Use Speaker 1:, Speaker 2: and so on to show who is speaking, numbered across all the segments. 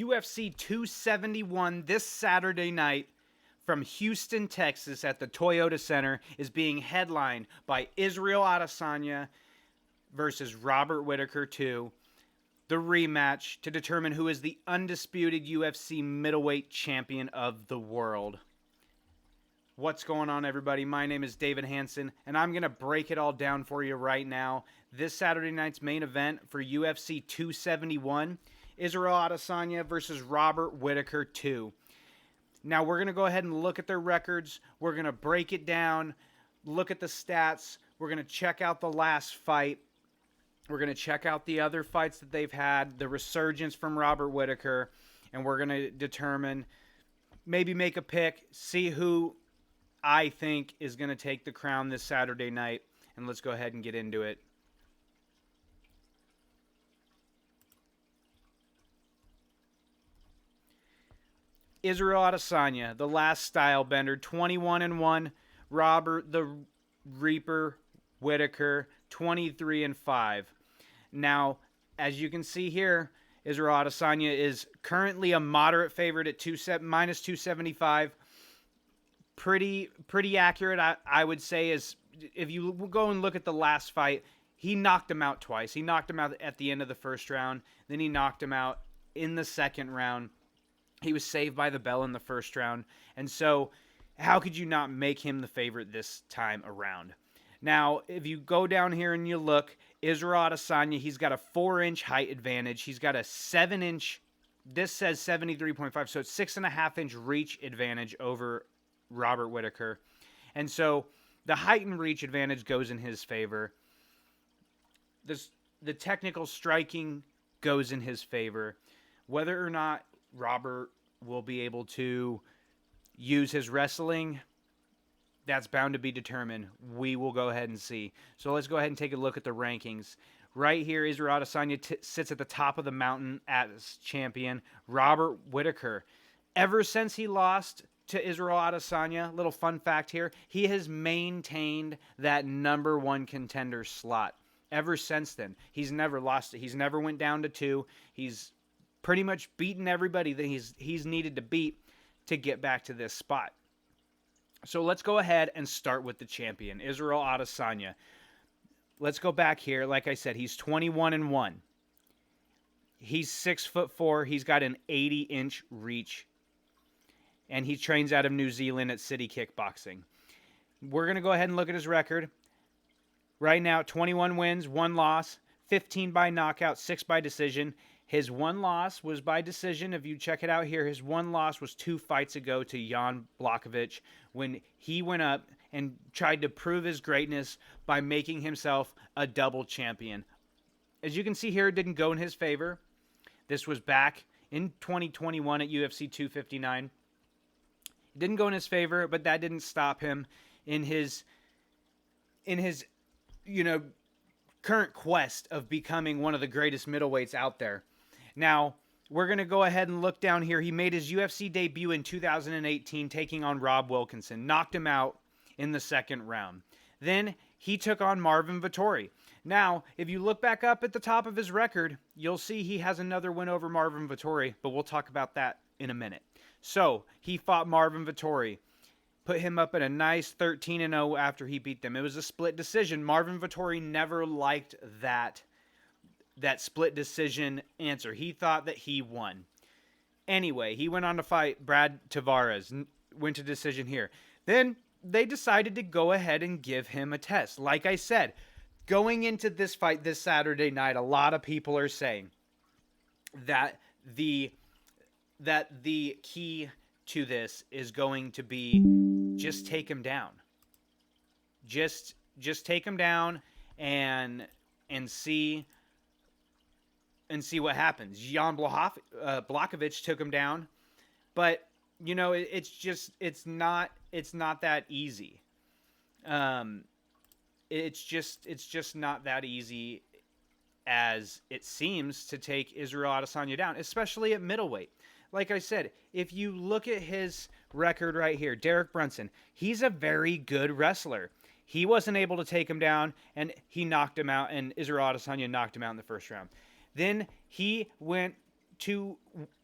Speaker 1: UFC 271 this Saturday night from Houston, Texas at the Toyota Center is being headlined by Israel Adesanya versus Robert Whittaker 2, the rematch to determine who is the undisputed UFC middleweight champion of the world. What's going on, everybody? My name is David Hanson, and I'm going to break it all down for you right now. This Saturday night's main event for UFC 271, Israel Adesanya versus Robert Whittaker 2. Now, we're going to go ahead and look at their records. We're going to break it down, look at the stats. We're going to check out the last fight. We're going to check out the other fights that they've had, the resurgence from Robert Whittaker, and we're going to determine, maybe make a pick, see who I think is going to take the crown this Saturday night, and let's go ahead and get into it. Israel Adesanya, the last style bender, 21-1. Robert the Reaper Whittaker, 23-5. Now, as you can see here, Israel Adesanya is currently a moderate favorite at minus 275. Pretty accurate, I would say, is if you go and look at the last fight, he knocked him out twice. He knocked him out at the end of the first round, then he knocked him out in the second round. He was saved by the bell in the first round, and so how could you not make him the favorite this time around? Now, if you go down here and you look, Israel Adesanya, he's got a 4-inch height advantage. He's got a 7-inch, this says 73.5, so it's 6.5-inch reach advantage over Robert Whittaker. And so the height and reach advantage goes in his favor. The technical striking goes in his favor. Whether or not Robert will be able to use his wrestling, that's bound to be determined. We will go ahead and see. So let's go ahead and take a look at the rankings. Right here, Israel Adesanya sits at the top of the mountain as champion. Robert Whittaker, ever since he lost to Israel Adesanya, little fun fact here, he has maintained that number one contender slot ever since then. He's never lost it. He's never went down to 2. He's pretty much beaten everybody that he's needed to beat to get back to this spot. So let's go ahead and start with the champion, Israel Adesanya. Let's go back here. Like I said, he's 21-1. He's 6'4". He's got an 80-inch reach, and he trains out of New Zealand at City Kickboxing. We're going to go ahead and look at his record. Right now, 21 wins, 1 loss, 15 by knockout, 6 by decision. His 1 loss was by decision. If you check it out here, his 1 loss was 2 fights ago to Jan Blachowicz when he went up and tried to prove his greatness by making himself a double champion. As you can see here, it didn't go in his favor. This was back in 2021 at UFC 259. It didn't go in his favor, but that didn't stop him in his current quest of becoming one of the greatest middleweights out there. Now, we're going to go ahead and look down here. He made his UFC debut in 2018, taking on Rob Wilkinson. Knocked him out in the second round. Then he took on Marvin Vettori. Now, if you look back up at the top of his record, you'll see he has another win over Marvin Vettori, but we'll talk about that in a minute. So, he fought Marvin Vettori. Put him up at a nice 13-0 after he beat them. It was a split decision. Marvin Vettori never liked that split decision answer. He thought that he won. Anyway, he went on to fight Brad Tavares. Went to decision here. Then they decided to go ahead and give him a test. Like I said, going into this fight this Saturday night, a lot of people are saying that the key to this is going to be just take him down. Just take him down and see what happens. Jan Blachowicz took him down, but it's not that easy. It's just not that easy as it seems to take Israel Adesanya down, especially at middleweight. Like I said, if you look at his record right here, Derek Brunson, he's a very good wrestler. He wasn't able to take him down, and he knocked him out, and Israel Adesanya knocked him out in the first round. Then he went to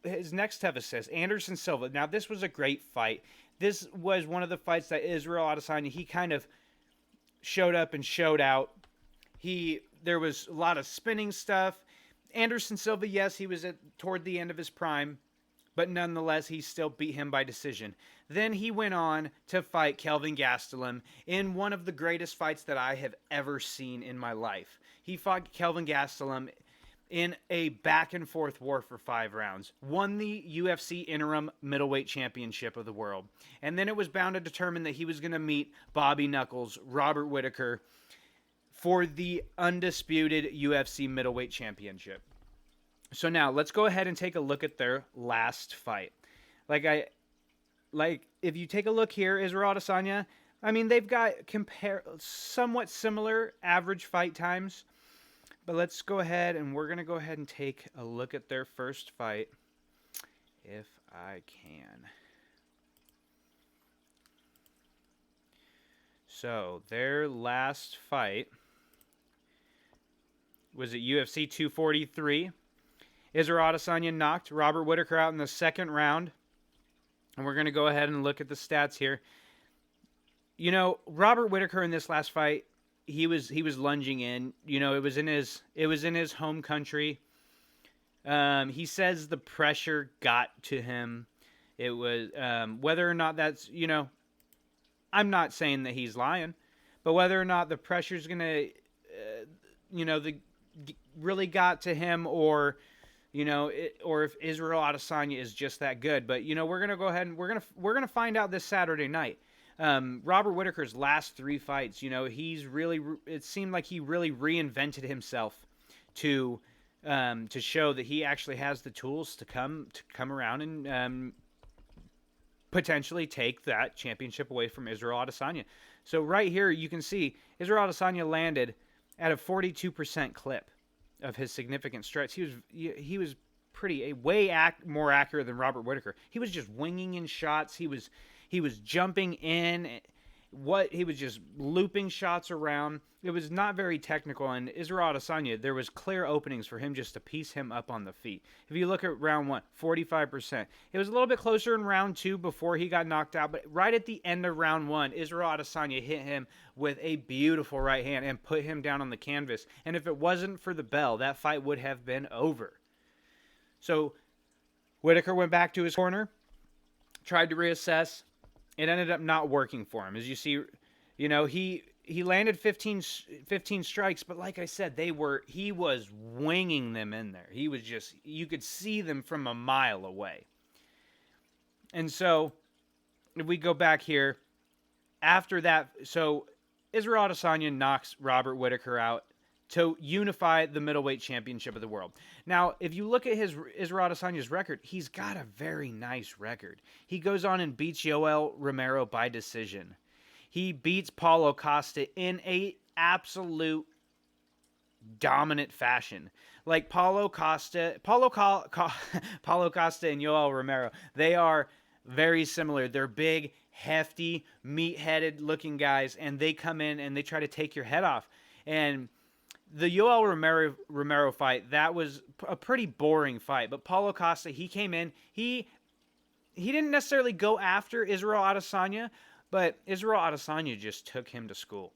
Speaker 1: his next toughest test, Anderson Silva. Now, this was a great fight. This was one of the fights that Israel Adesanya, he kind of showed up and showed out. There was a lot of spinning stuff. Anderson Silva, yes, he was toward the end of his prime, but nonetheless, he still beat him by decision. Then he went on to fight Kelvin Gastelum in one of the greatest fights that I have ever seen in my life. He fought Kelvin Gastelum in a back-and-forth war for 5 rounds. Won the UFC interim middleweight championship of the world. And then it was bound to determine that he was going to meet Bobby Knuckles, Robert Whittaker, for the undisputed UFC middleweight championship. So now, let's go ahead and take a look at their last fight. If you take a look here, Israel Adesanya, I mean, they've got somewhat similar average fight times. But let's go ahead, and we're going to go ahead and take a look at their first fight, if I can. So, their last fight was at UFC 243. Israel Adesanya knocked Robert Whittaker out in the second round. And we're going to go ahead and look at the stats here. You know, Robert Whittaker in this last fight, he was lunging in. You know, it was in his home country. He says the pressure got to him. It was whether or not that's, you know, I'm not saying that he's lying, but whether or not the pressure's gonna, really got to him, or, you know, or if Israel Adesanya is just that good. But, you know, we're gonna go ahead and we're gonna find out this Saturday night. Robert Whittaker's last 3 fights, you know, it seemed like he really reinvented himself to show that he actually has the tools to come around and potentially take that championship away from Israel Adesanya. So right here you can see Israel Adesanya landed at a 42% clip of his significant strikes. He was way more accurate than Robert Whittaker. He was just winging in shots. He was jumping in. He was just looping shots around. It was not very technical. And Israel Adesanya, there was clear openings for him just to piece him up on the feet. If you look at round 1, 45%. It was a little bit closer in round 2 before he got knocked out. But right at the end of round 1, Israel Adesanya hit him with a beautiful right hand and put him down on the canvas. And if it wasn't for the bell, that fight would have been over. So Whittaker went back to his corner, tried to reassess. It ended up not working for him. As you see, you know, he landed 15 strikes, but like I said, he was winging them in there. He was you could see them from a mile away. And so, if we go back here, after that, so Israel Adesanya knocks Robert Whittaker out to unify the middleweight championship of the world. Now, if you look at Israel Adesanya's record, he's got a very nice record. He goes on and beats Yoel Romero by decision. He beats Paulo Costa in a absolute dominant fashion. Like Paulo Costa and Yoel Romero, they are very similar. They're big, hefty, meat-headed looking guys, and they come in and they try to take your head off. And the Yoel Romero fight, that was a pretty boring fight. But Paulo Costa, he came in. He didn't necessarily go after Israel Adesanya, but Israel Adesanya just took him to school.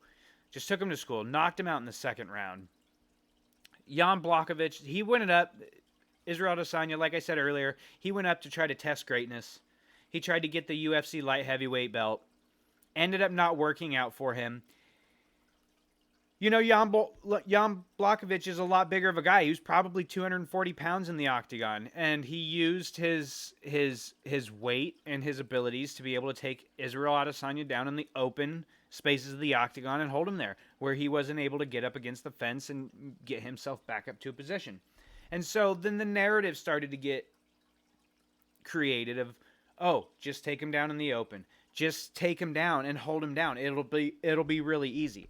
Speaker 1: Knocked him out in the second round. Jan Blachowicz, he went up. Israel Adesanya, like I said earlier, he went up to try to test greatness. He tried to get the UFC light heavyweight belt. Ended up not working out for him. You know, Jan Blachowicz is a lot bigger of a guy. He was probably 240 pounds in the octagon, and he used his weight and his abilities to be able to take Israel Adesanya down in the open spaces of the octagon and hold him there, where he wasn't able to get up against the fence and get himself back up to a position. And so then the narrative started to get created of, oh, just take him down in the open. Just take him down and hold him down. It'll be really easy.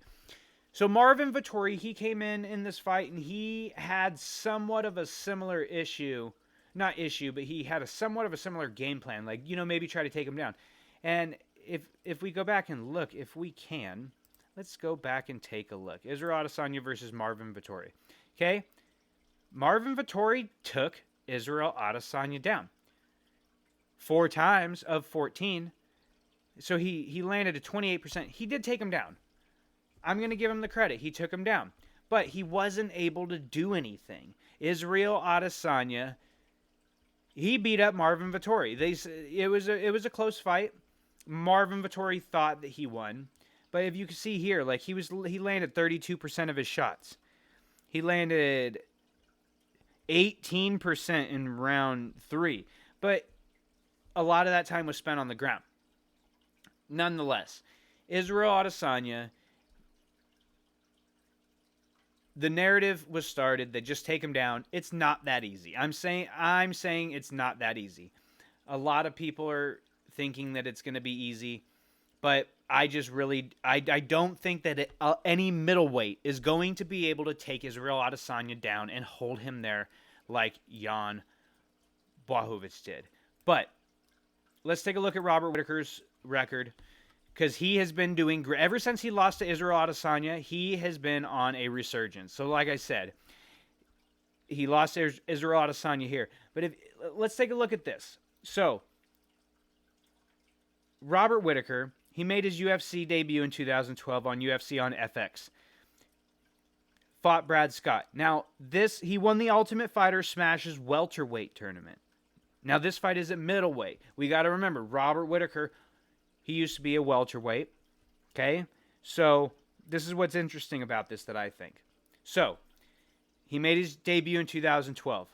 Speaker 1: So Marvin Vettori, he came in this fight, and he had somewhat of a similar issue. Not issue, but he had somewhat of a similar game plan. Like, you know, maybe try to take him down. And if we go back and look, if we can, let's go back and take a look. Israel Adesanya versus Marvin Vettori. Okay? Marvin Vettori took Israel Adesanya down. 4 times of 14. So he landed at 28%. He did take him down. I'm going to give him the credit. He took him down. But he wasn't able to do anything. Israel Adesanya, he beat up Marvin Vettori. It was a close fight. Marvin Vettori thought that he won. But if you can see here, like he landed 32% of his shots. He landed 18% in round 3. But a lot of that time was spent on the ground. Nonetheless, Israel Adesanya, the narrative was started that just take him down. It's not that easy. I'm saying it's not that easy. A lot of people are thinking that it's going to be easy, but I don't think that any middleweight is going to be able to take Israel Adesanya down and hold him there like Jan Blachowicz did. But let's take a look at Robert Whittaker's record, because he has been doing great. Ever since he lost to Israel Adesanya, he has been on a resurgence. So like I said, he lost to Israel Adesanya here. But let's take a look at this. So Robert Whittaker, he made his UFC debut in 2012 on UFC on FX. Fought Brad Scott. Now, he won the Ultimate Fighter Smashes welterweight tournament. Now, this fight is at middleweight. We got to remember, Robert Whittaker, he used to be a welterweight. Okay? So, this is what's interesting about this that I think. So, he made his debut in 2012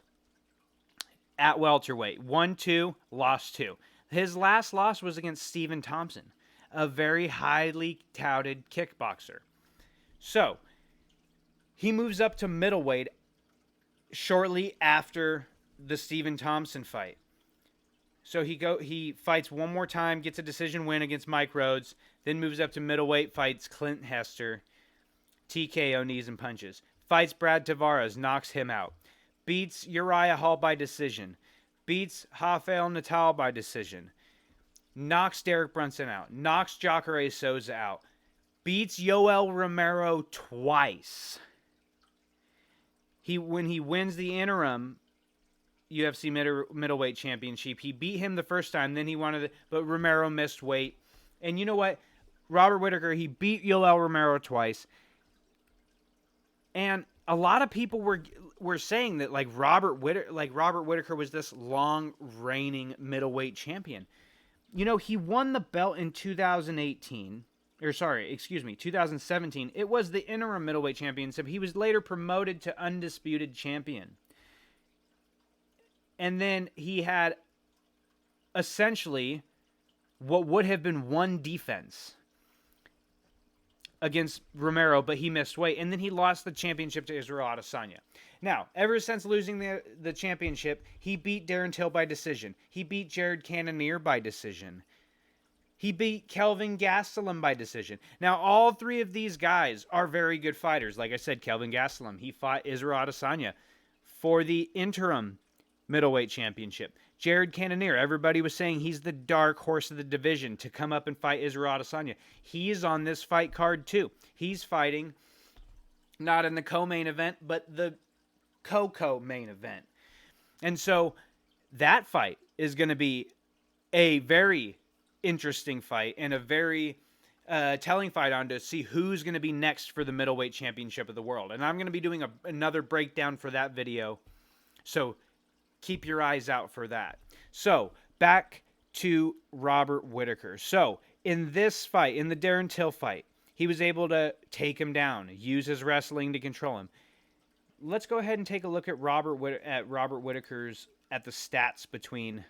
Speaker 1: at welterweight. Won 2, lost 2. His last loss was against Stephen Thompson, a very highly touted kickboxer. So, he moves up to middleweight shortly after the Stephen Thompson fight. So he fights one more time, gets a decision win against Mike Rhodes, then moves up to middleweight, fights Clint Hester, TKO knees and punches. Fights Brad Tavares, knocks him out. Beats Uriah Hall by decision. Beats Rafael Natal by decision. Knocks Derek Brunson out. Knocks Jacare Souza out. Beats Yoel Romero twice. When he wins the interim UFC middleweight championship, he beat him the first time, then he wanted but Romero missed weight. And you know what? Robert Whittaker, he beat Yoel Romero twice. And a lot of people were saying that Robert Whittaker was this long reigning middleweight champion. You know, he won the belt in 2017. It was the interim middleweight championship. He was later promoted to undisputed champion. And then he had essentially what would have been one defense against Romero, but he missed weight. And then he lost the championship to Israel Adesanya. Now, ever since losing the championship, he beat Darren Till by decision. He beat Jared Cannonier by decision. He beat Kelvin Gastelum by decision. Now, all 3 of these guys are very good fighters. Like I said, Kelvin Gastelum, he fought Israel Adesanya for the interim middleweight championship. Jared Cannonier, everybody was saying he's the dark horse of the division to come up and fight Israel Adesanya. He is on this fight card too. He's fighting not in the co-main event, but the co-main event. And so that fight is going to be a very interesting fight and a very telling fight on to see who's going to be next for the middleweight championship of the world. And I'm going to be doing another breakdown for that video. So keep your eyes out for that. So back to Robert Whittaker. So in this fight, in the Darren Till fight, he was able to take him down, use his wrestling to control him. Let's go ahead and take a look at Robert Whittaker's at the stats between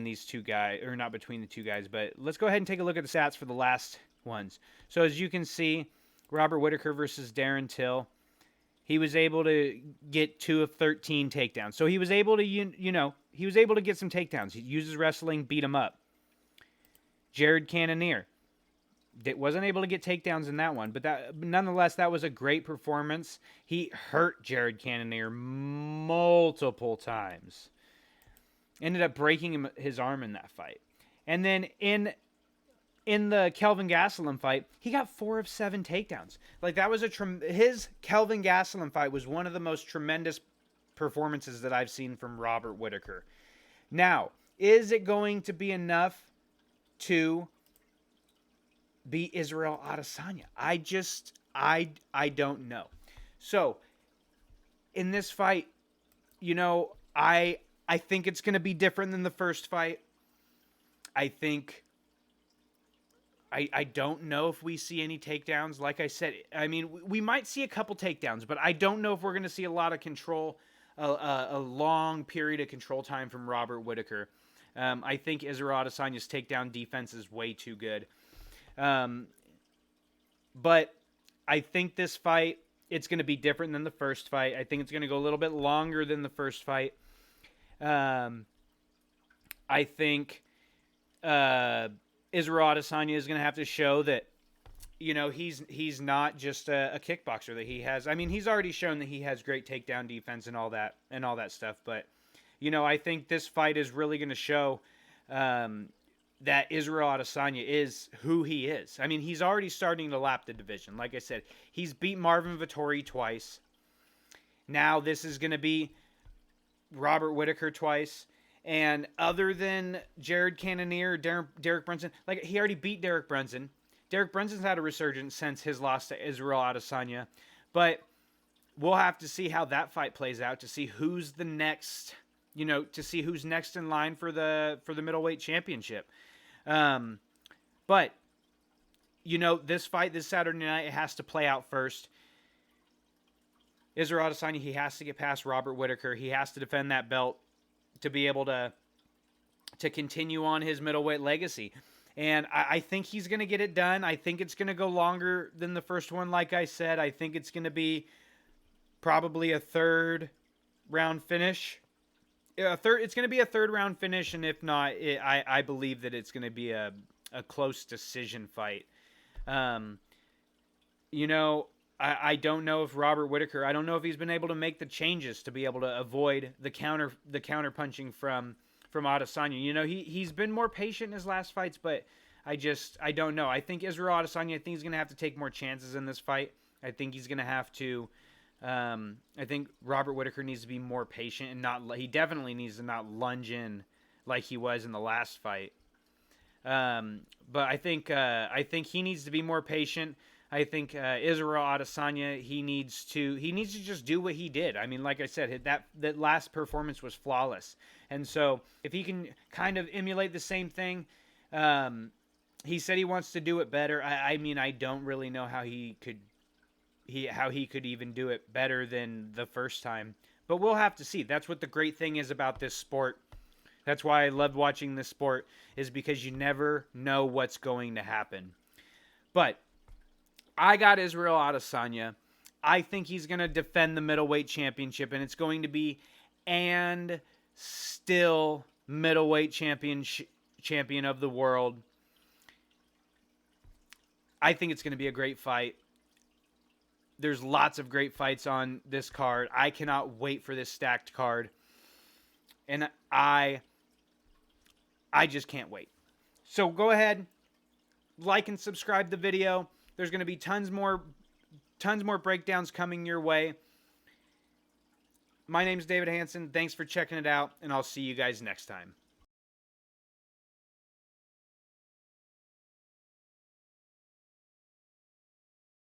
Speaker 1: these two guys, or not between the two guys, but let's go ahead and take a look at the stats for the last ones. So as you can see, Robert Whittaker versus Darren Till, he was able to get 2 of 13 takedowns. So he was able to, he was able to get some takedowns. He uses wrestling, beat him up. Jared Cannonier wasn't able to get takedowns in that one, but nonetheless, that was a great performance. He hurt Jared Cannonier multiple times. Ended up breaking his arm in that fight. And then in the Kelvin Gastelum fight, he got 4 of 7 takedowns. Like, that was his Kelvin Gastelum fight was one of the most tremendous performances that I've seen from Robert Whittaker. Now, is it going to be enough to beat Israel Adesanya? I don't know. So, in this fight, I think it's going to be different than the first fight. I think I don't know if we see any takedowns. Like I said, I mean, we might see a couple takedowns, but I don't know if we're going to see a lot of control, a long period of control time from Robert Whittaker. I think Israel Adesanya's takedown defense is way too good. But I think this fight, it's going to be different than the first fight. I think it's going to go a little bit longer than the first fight. I think Israel Adesanya is going to have to show that, he's not just a kickboxer, that he has. I mean, he's already shown that he has great takedown defense and all that stuff. But, I think this fight is really going to show that Israel Adesanya is who he is. I mean, he's already starting to lap the division. Like I said, he's beat Marvin Vettori twice. Now this is going to be Robert Whittaker twice. And other than Jared Cannonier, Derek Brunson, like, he already beat Derek Brunson. Derek Brunson's had a resurgence since his loss to Israel Adesanya. But we'll have to see how that fight plays out to see who's the next, to see who's next in line for the middleweight championship. But, this fight this Saturday night, it has to play out first. Israel Adesanya, he has to get past Robert Whittaker. He has to defend that belt to be able to continue on his middleweight legacy. And I think he's going to get it done. I think it's going to go longer than the first one. Like I said, I think it's going to be probably a third round finish. It's going to be a third round finish. And if not, I believe that it's going to be a close decision fight. I don't know if Robert Whittaker, I don't know if he's been able to make the changes to be able to avoid the counter punching from Adesanya. He's been more patient in his last fights, but I don't know. I think Israel Adesanya, I think he's going to have to take more chances in this fight. I think he's going to have to, I think Robert Whittaker needs to be more patient and he definitely needs to not lunge in like he was in the last fight. But I think he needs to be more patient. I think Israel Adesanya, he needs to just do what he did. I mean, like I said, that last performance was flawless. And so if he can kind of emulate the same thing, he said he wants to do it better. I mean, I don't really know how he could even do it better than the first time. But we'll have to see. That's what the great thing is about this sport. That's why I love watching this sport, is because you never know what's going to happen. But I got Israel Adesanya. I think he's going to defend the middleweight championship, and it's going to be and still middleweight champion of the world. I think it's going to be a great fight. There's lots of great fights on this card. I cannot wait for this stacked card. And I just can't wait. So go ahead, like and subscribe the video. There's going to be tons more breakdowns coming your way. My name's David Hanson. Thanks for checking it out, and I'll see you guys next time.